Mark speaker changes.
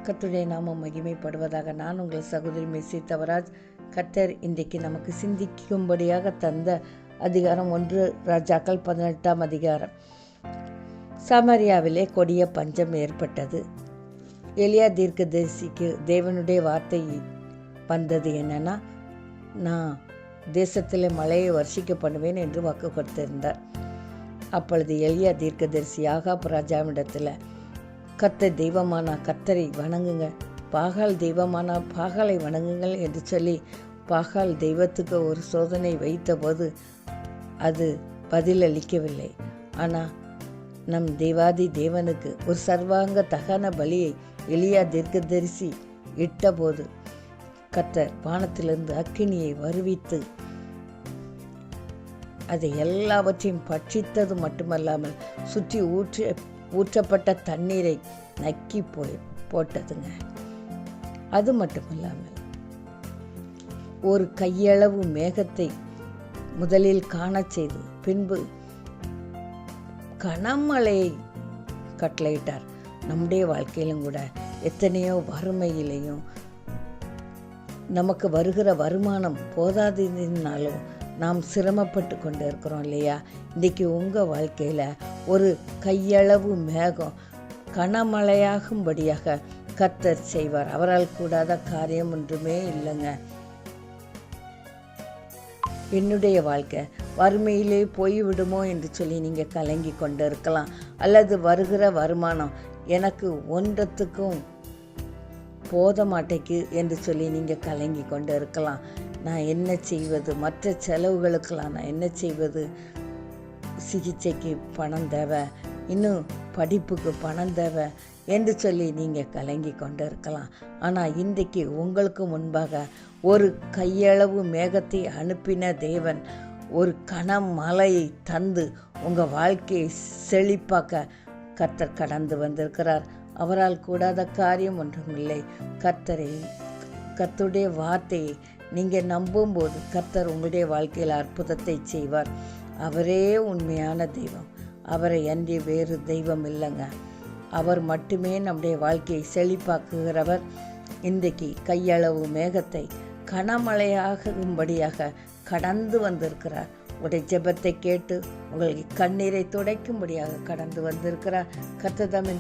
Speaker 1: கர்த்தருடைய நாமம் மகிமைப்படுவதாக. நான் உங்கள் சகோதரி மெஸ்ஸி தவராஜ். கர்த்தர் இன்றைக்கு நமக்கு சிந்திக்கும்படியாக தந்த அதிகாரம் 1 ராஜாக்கள் 18ஆம் அதிகாரம். சமாரியாவிலே கொடிய பஞ்சம் ஏற்பட்டது. எலியா தீர்க்கதரிசிக்கு தேவனுடைய வார்த்தை வந்தது என்னன்னா, நான் தேசத்தில் மழையை வர்ஷிக்க பண்ணுவேன் என்று வாக்கு கொடுத்திருந்தார். அப்பொழுது எலியா தீர்க்கதரிசி ஆகாப் ராஜாவிடத்தில், கர்த்தர் தெய்வமானா கர்த்தரை வணங்குங்க, பாகால் தெய்வமானா பாகாலை வணங்குங்கள் என்று சொல்லி பாகால் தெய்வத்துக்கு ஒரு சோதனை வைத்தபோது அது பதிலளிக்கவில்லை. ஆனால் நம் தேவாதி தேவனுக்கு ஒரு சர்வாங்க தகன பலியை எலியா தீர்க்கதரிசி இட்டபோது கர்த்தர் வானத்திலிருந்து அக்கினியை வருவித்து அதை எல்லாவற்றையும் பட்சித்தது மட்டுமல்லாமல் சுற்றி ஊற்றப்பட்ட தண்ணீரை நக்கி போட்டதுங்க. அது மட்டுமல்லாமல் ஒரு கையளவு மேகத்தை முதலில் காண செய்து பின்பு கனமழையை கட்டளையிட்டார். நம்முடைய வாழ்க்கையிலும் கூட எத்தனையோ வறுமையிலையும் நமக்கு வருகிற வருமானம் போதாததினாலும் நாம் சிரமப்பட்டு கொண்டு இருக்கிறோம் இல்லையா? இன்றைக்கி உங்கள் வாழ்க்கையில் ஒரு கையளவு மேகம் கனமழையாகும்படியாக கர்த்தர் செய்வார். அவரால் கூடாத காரியம் ஒன்றுமே இல்லைங்க. என்னுடைய வாழ்க்கை வறுமையிலே போய்விடுமோ என்று சொல்லி நீங்கள் கலங்கி கொண்டு இருக்கலாம். அல்லது வருகிற வருமானம் எனக்கு ஒன்றத்துக்கும் போத மாட்டேக்கு என்று சொல்லி நீங்கள் கலங்கி கொண்டு இருக்கலாம். நான் என்ன செய்வது, மற்ற செலவுகளுக்கெல்லாம் நான் என்ன செய்வது, சிகிச்சைக்கு பணம் தேவை, இன்னும் படிப்புக்கு பணம் தேவை என்று சொல்லி நீங்கள் கலங்கி கொண்டு இருக்கலாம். ஆனால் இன்றைக்கு உங்களுக்கு முன்பாக ஒரு கையளவு மேகத்தை அனுப்பின தேவன் ஒரு கனமழையை தந்து உங்கள் வாழ்க்கையை செழிப்பாக்க கர்த்தர் கடந்து வந்திருக்கிறார். அவரால் கூடாத காரியம் ஒன்றுமில்லை. கர்த்தருடைய வார்த்தையை நீங்கள் நம்பும்போது கர்த்தர் உங்களுடைய வாழ்க்கையில் அற்புதத்தை செய்வார். அவரே உண்மையான தெய்வம். அவரை அன்றி வேறு தெய்வம் இல்லைங்க. அவர் மட்டுமே நம்முடைய வாழ்க்கையை செழிப்பாக்குகிறவர். இன்றைக்கு கையளவு மேகத்தை கனமழையாகும்படியாக கடந்து வந்திருக்கிறார். உடைய ஜெபத்தை கேட்டு உங்களுக்கு கண்ணீரை துடைக்கும்படியாக கடந்து வந்திருக்கிறார். கர்த்தர் தாம் இந்த